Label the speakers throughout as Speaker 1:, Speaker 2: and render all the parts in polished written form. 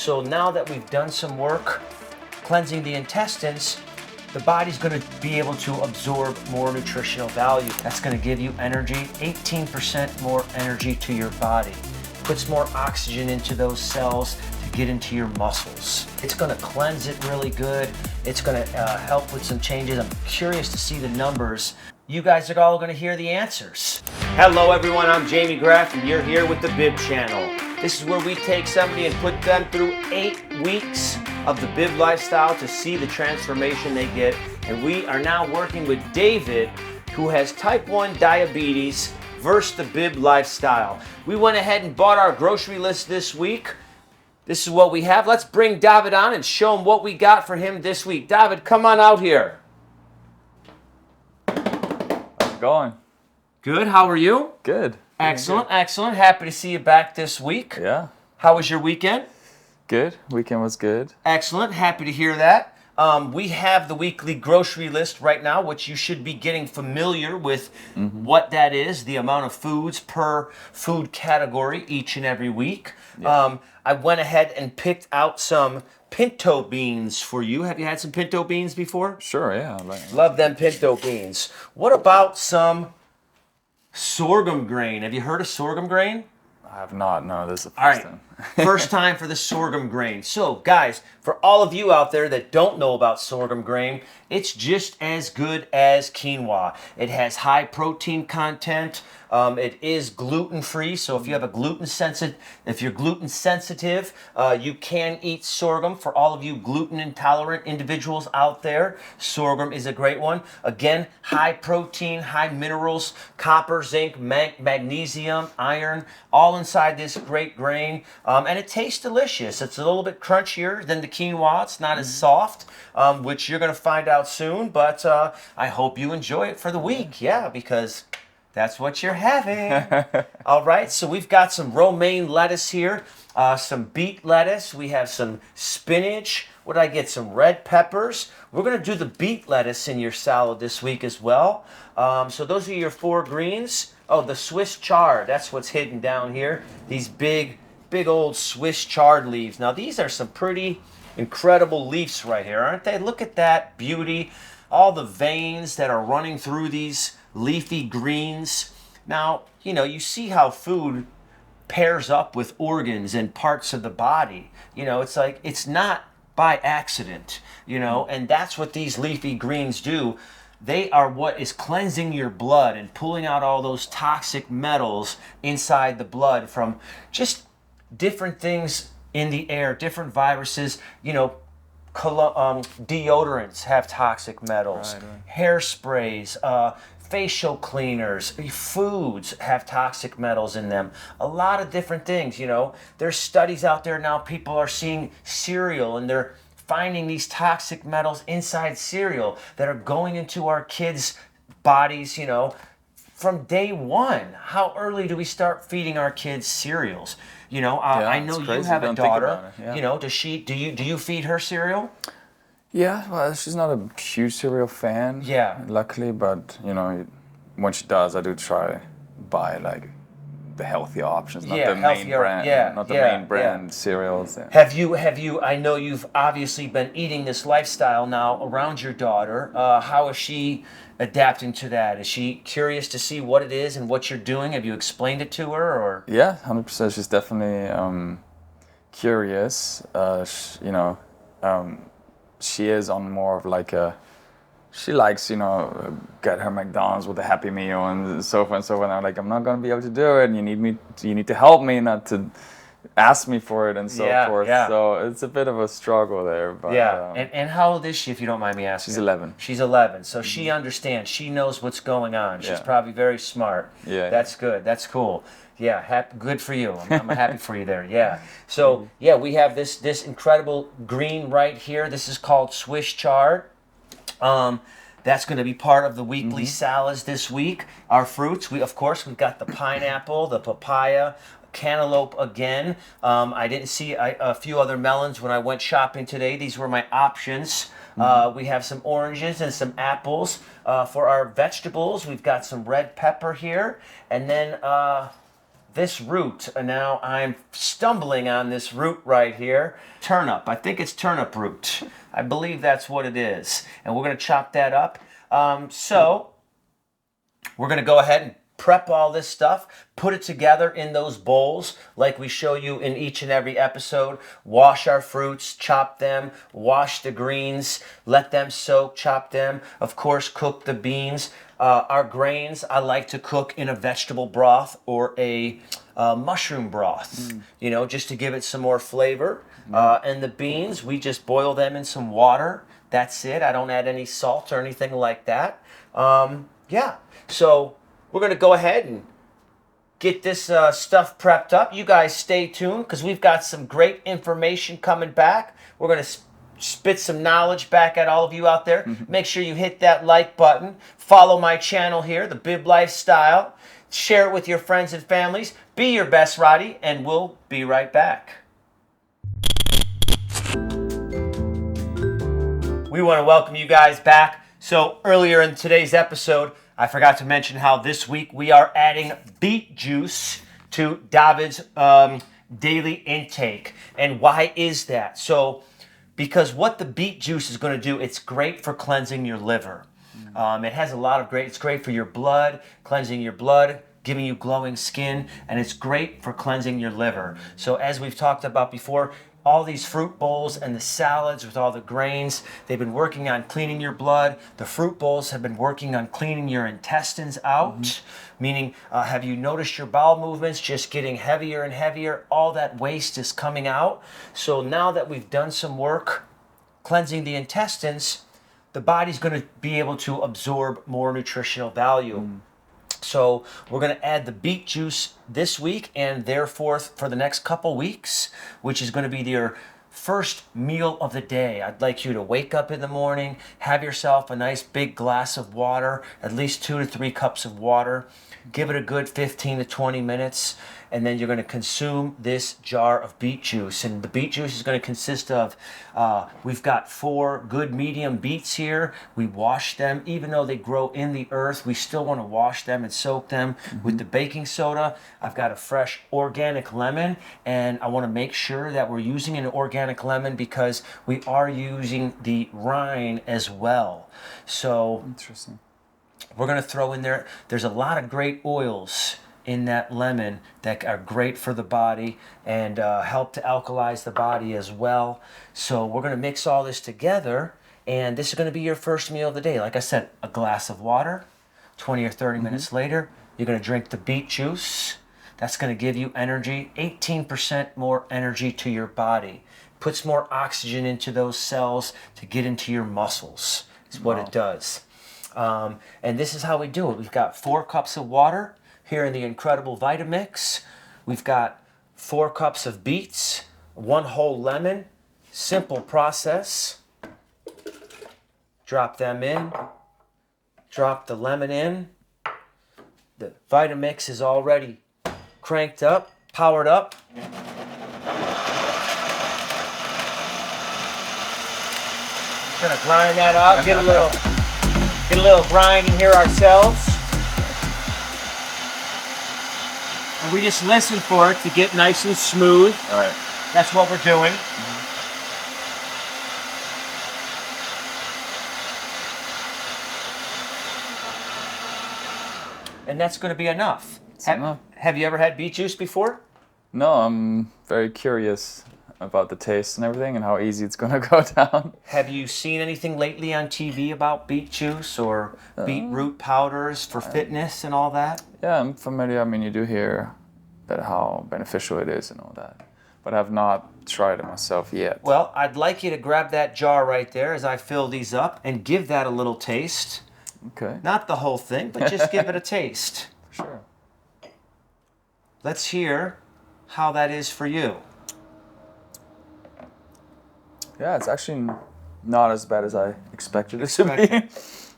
Speaker 1: So now that we've done some work cleansing the intestines, the body's going to be able to absorb more nutritional value. That's going to give you energy, 18% more energy to your body. Puts more oxygen into those cells to get into your muscles. It's going to cleanse it really good. It's going to help with some changes. I'm curious to see the numbers. You guys are all going to hear the answers. Hello everyone, I'm Jamie Graff and you're here with the Bib Channel. This is where we take somebody and put them through 8 weeks of the Bib lifestyle to see the transformation they get. And we are now working with David, who has type 1 diabetes versus the Bib lifestyle. We went ahead and bought our grocery list this week. This is what we have. Let's bring David on and show him what we got for him this week. David, come on out here.
Speaker 2: How's it going?
Speaker 1: Good, how are you?
Speaker 2: Good.
Speaker 1: Excellent, excellent. Happy to see you back this week.
Speaker 2: Yeah.
Speaker 1: How was your weekend?
Speaker 2: Good. Weekend was good.
Speaker 1: Excellent. Happy to hear that. We have the weekly grocery list right now, which you should be getting familiar with what that is, the amount of foods per food category each and every week. Yeah. I went ahead and picked out some pinto beans for you. Have you had some pinto beans before?
Speaker 2: Sure, yeah.
Speaker 1: Love them pinto beans. What about some sorghum grain? Have you heard of sorghum grain?
Speaker 2: I have not. No, this is the first
Speaker 1: All right,
Speaker 2: time.
Speaker 1: first time for the sorghum grain. So, guys, for all of you out there that don't know about sorghum grain, it's just as good as quinoa. It has high protein content. It is gluten-free, so if you have a if you're gluten sensitive, you can eat sorghum. For all of you gluten intolerant individuals out there, sorghum is a great one. Again, high protein, high minerals, copper, zinc, magnesium, iron, all inside this great grain. And it tastes delicious. It's a little bit crunchier than the quinoa. It's not as soft, which you're going to find out soon, but I hope you enjoy it for the week. Yeah, because that's what you're having. All right, so we've got some romaine lettuce here, some beet lettuce. We have some spinach. What did I get? Some red peppers. We're going to do the beet lettuce in your salad this week as well. So those are your 4 greens. Oh, the Swiss chard. That's what's hidden down here. These big old Swiss chard leaves. Now, these are some pretty incredible leaves right here, aren't they? Look at that beauty. All the veins that are running through these leafy greens. Now, you see how food pairs up with organs and parts of the body. It's like, it's not by accident, and that's what these leafy greens do. They are what is cleansing your blood and pulling out all those toxic metals inside the blood from just different things in the air, different viruses. Deodorants have toxic metals, right. Hairsprays, facial cleaners, foods have toxic metals in them. A lot of different things, There's studies out there now, people are seeing cereal and they're finding these toxic metals inside cereal that are going into our kids' bodies, from day one. How early do we start feeding our kids cereals? I know you have a daughter. Yeah. Do you feed her cereal?
Speaker 2: Yeah, well, she's not a huge cereal fan.
Speaker 1: Yeah.
Speaker 2: Luckily, but when she does, I do try buy the healthy options, not the main brand, main brand cereals. Yeah.
Speaker 1: Have you? I know you've obviously been eating this lifestyle now around your daughter. How is she adapting to that? Is she curious to see what it is and what you're doing? Have you explained it to her, or?
Speaker 2: Yeah, 100%. She's definitely curious. She is on more of she likes, get her McDonald's with a Happy Meal and so forth and so on. I'm like, I'm not going to be able to do it. And you need to help me, not to ask me for it and so forth. Yeah. So it's a bit of a struggle there. But,
Speaker 1: yeah. And how old is she, if you don't mind me asking?
Speaker 2: She's 11.
Speaker 1: She's 11. So she understands. She knows what's going on. She's probably very smart.
Speaker 2: Yeah.
Speaker 1: That's good. That's cool. Yeah, good for you. I'm happy for you there. Yeah. So, we have this incredible green right here. This is called Swiss chard. That's going to be part of the weekly salads this week. Our fruits, we've got the pineapple, the papaya, cantaloupe again. I didn't see a few other melons when I went shopping today. These were my options. We have some oranges and some apples. For our vegetables, we've got some red pepper here. And then this root. And now I'm stumbling on this root right here. Turnip. I think it's turnip root. I believe that's what it is. And we're going to chop that up. So we're going to go ahead and prep all this stuff, put it together in those bowls like we show you in each and every episode. Wash our fruits, chop them, wash the greens, let them soak, chop them. Of course, cook the beans. Our grains, I like to cook in a vegetable broth or a mushroom broth, you know, just to give it some more flavor. And the beans, we just boil them in some water. That's it. I don't add any salt or anything like that. Yeah, so we're going to go ahead and get this stuff prepped up. You guys stay tuned because we've got some great information coming back. We're going to spit some knowledge back at all of you out there. Make sure you hit that like button. Follow my channel here, The Bib Lifestyle. Share it with your friends and families. Be your best, Roddy, and we'll be right back. We want to welcome you guys back. So earlier in today's episode, I forgot to mention how this week we are adding beet juice to David's daily intake. And why is that? So, because what the beet juice is going to do, it's great for cleansing your liver. It has a lot of it's great for your blood, cleansing your blood, giving you glowing skin, and it's great for cleansing your liver. So as we've talked about before, all these fruit bowls and the salads with all the grains, they've been working on cleaning your blood. The fruit bowls have been working on cleaning your intestines out, meaning have you noticed your bowel movements just getting heavier and heavier? All that waste is coming out. So now that we've done some work cleansing the intestines, the body's going to be able to absorb more nutritional value. So we're going to add the beet juice this week and therefore for the next couple weeks, which is going to be your first meal of the day. I'd like you to wake up in the morning, have yourself a nice big glass of water, at least 2 to 3 cups of water. Give it a good 15 to 20 minutes, and then you're going to consume this jar of beet juice. And the beet juice is going to consist of, we've got 4 good medium beets here. We wash them. Even though they grow in the earth, we still want to wash them and soak them with the baking soda. I've got a fresh organic lemon, and I want to make sure that we're using an organic lemon because we are using the rind as well. So
Speaker 2: Interesting.
Speaker 1: we're going to throw in there, there's a lot of great oils in that lemon that are great for the body and help to alkalize the body as well. So we're going to mix all this together, and this is going to be your first meal of the day. Like I said, a glass of water. 20 or 30 minutes later, you're going to drink the beet juice. That's going to give you energy, 18% more energy to your body. Puts more oxygen into those cells to get into your muscles. Is what it does. And this is how we do it. We've got 4 cups of water here in the Incredible Vitamix. We've got 4 cups of beets, 1 whole lemon. Simple process. Drop them in. Drop the lemon in. The Vitamix is already cranked up, powered up. Gonna grind that up, get a little grinding here ourselves. And we just listen for it to get nice and smooth.
Speaker 2: All right.
Speaker 1: That's what we're doing. And that's going to be enough. Have you ever had beet juice before?
Speaker 2: No, I'm very curious about the taste and everything and how easy it's going to go down.
Speaker 1: Have you seen anything lately on TV about beet juice or beetroot powders for fitness and all that?
Speaker 2: Yeah, I'm familiar. I mean, you do hear that how beneficial it is and all that, but I've not tried it myself yet.
Speaker 1: Well, I'd like you to grab that jar right there as I fill these up and give that a little taste.
Speaker 2: Okay.
Speaker 1: Not the whole thing, but just give it a taste.
Speaker 2: Sure.
Speaker 1: Let's hear how that is for you.
Speaker 2: Yeah, it's actually not as bad as I expected it to be.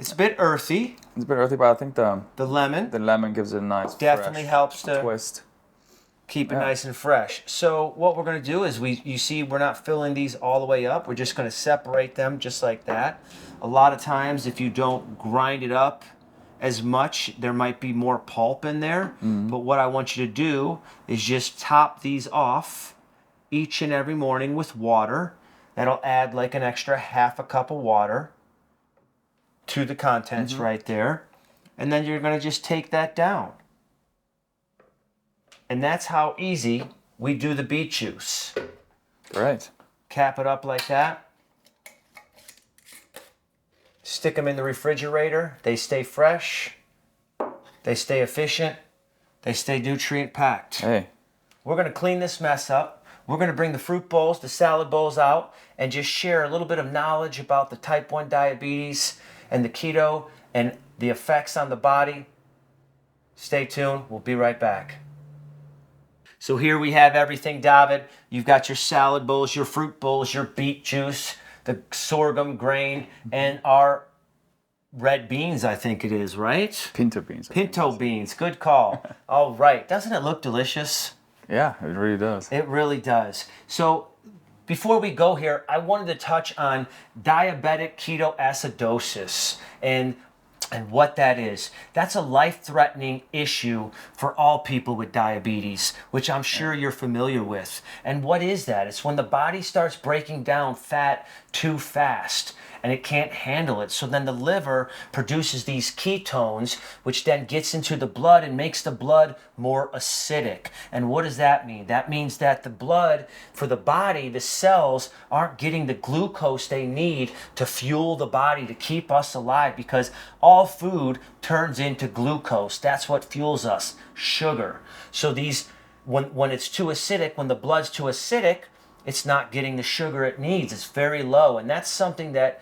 Speaker 1: It's a bit earthy.
Speaker 2: It's a bit earthy, but I think the
Speaker 1: lemon
Speaker 2: gives it a nice
Speaker 1: definitely
Speaker 2: fresh
Speaker 1: helps to
Speaker 2: twist.
Speaker 1: keep it nice and fresh. So what we're going to do is you see we're not filling these all the way up. We're just going to separate them just like that. A lot of times if you don't grind it up as much. There might be more pulp in there, but what I want you to do is just top these off each and every morning with water. That'll add like an extra half a cup of water to the contents right there. And then you're going to just take that down. And that's how easy we do the beet juice.
Speaker 2: Right.
Speaker 1: Cap it up like that. Stick them in the refrigerator. They stay fresh. They stay efficient. They stay nutrient packed.
Speaker 2: Hey.
Speaker 1: We're going to clean this mess up. We're going to bring the fruit bowls, the salad bowls out, and just share a little bit of knowledge about the type 1 diabetes and the keto and the effects on the body. Stay tuned. We'll be right back. So here we have everything, David. You've got your salad bowls, your fruit bowls, your beet juice, the sorghum grain, and our red beans, I think it is, right?
Speaker 2: Pinto beans.
Speaker 1: Pinto beans. Good call. All right. Doesn't it look delicious?
Speaker 2: Yeah, it really does.
Speaker 1: It really does. So before we go here, I wanted to touch on diabetic ketoacidosis and what that is. That's a life-threatening issue for all people with diabetes, which I'm sure you're familiar with. And what is that? It's when the body starts breaking down fat too fast and it can't handle it. So then the liver produces these ketones, which then gets into the blood and makes the blood more acidic. And what does that mean? That means that the blood for the body, the cells, aren't getting the glucose they need to fuel the body to keep us alive, because all food turns into glucose. That's what fuels us, sugar. So these, when it's too acidic, when the blood's too acidic, it's not getting the sugar it needs. It's very low. And that's something that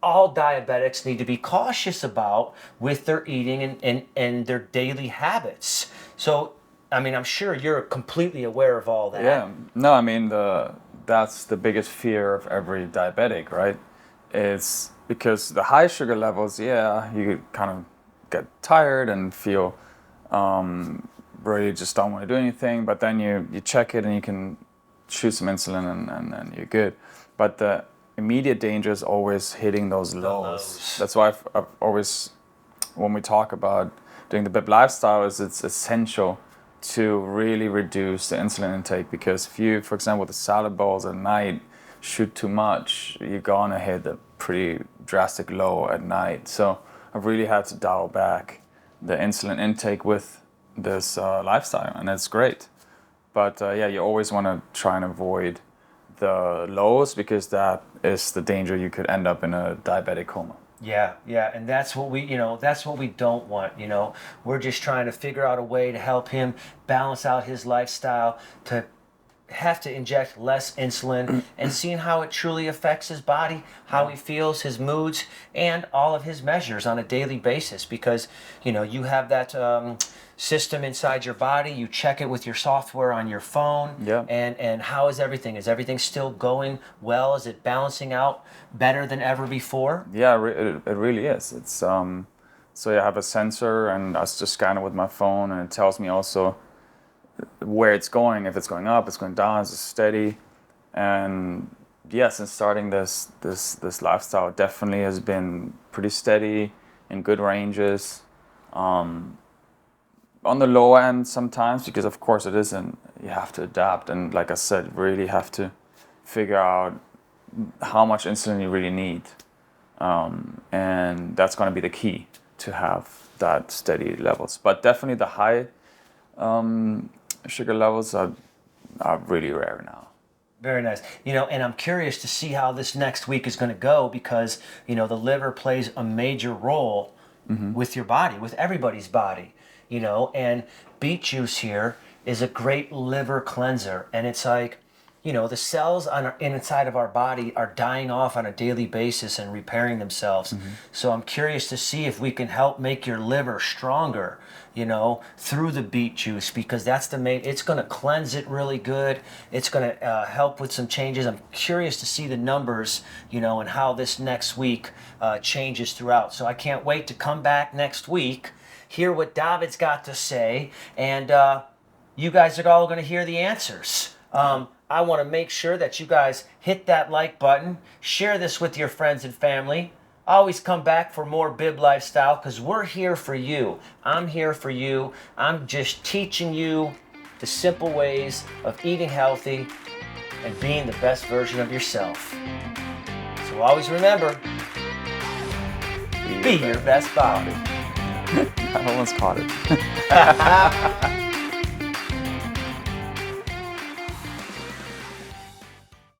Speaker 1: all diabetics need to be cautious about with their eating and their daily habits. So, I mean, I'm sure you're completely aware of all that.
Speaker 2: Yeah. No, I mean, that's the biggest fear of every diabetic, right? It's because the high sugar levels, yeah, you kind of get tired and feel really just don't want to do anything. But then you check it and you can shoot some insulin and you're good. But the immediate danger is always hitting those lows. That's why I've always, when we talk about doing the BIP lifestyle, it's essential to really reduce the insulin intake, because if you, for example, with the salad bowls at night, shoot too much, you're gonna hit a pretty drastic low at night. So I've really had to dial back the insulin intake with this lifestyle, and it's great. But yeah, you always want to try and avoid the lows, because that is the danger. You could end up in a diabetic coma.
Speaker 1: Yeah, and that's what we don't want, We're just trying to figure out a way to help him balance out his lifestyle, to have to inject less insulin and seeing how it truly affects his body, how he feels, his moods, and all of his measures on a daily basis. Because, you have that system inside your body, you check it with your software on your phone.
Speaker 2: Yeah.
Speaker 1: And how is everything? Is everything still going well? Is it balancing out better than ever before?
Speaker 2: Yeah, it really is. It's so yeah, I have a sensor and I just scan it with my phone, and it tells me also where it's going, if it's going up, it's going down, it's steady. And yes, since starting this lifestyle, it definitely has been pretty steady in good ranges. On the low end sometimes, because of course it isn't, you have to adapt, and like I said, really have to figure out how much insulin you really need, and that's going to be the key to have that steady levels. But definitely the high sugar levels are really rare now.
Speaker 1: Very nice. And I'm curious to see how this next week is going to go, because, the liver plays a major role with your body, with everybody's body, and beet juice here is a great liver cleanser. And it's like, the cells inside of our body are dying off on a daily basis and repairing themselves. So I'm curious to see if we can help make your liver stronger, through the beet juice, because that's it's going to cleanse it really good. It's going to help with some changes. I'm curious to see the numbers, and how this next week changes throughout. So I can't wait to come back next week, hear what David's got to say, and you guys are all going to hear the answers. I want to make sure that you guys hit that like button, share this with your friends and family. Always come back for more Bib Lifestyle because we're here for you. I'm here for you. I'm just teaching you the simple ways of eating healthy and being the best version of yourself. So always remember, be your best body.
Speaker 2: I almost caught it.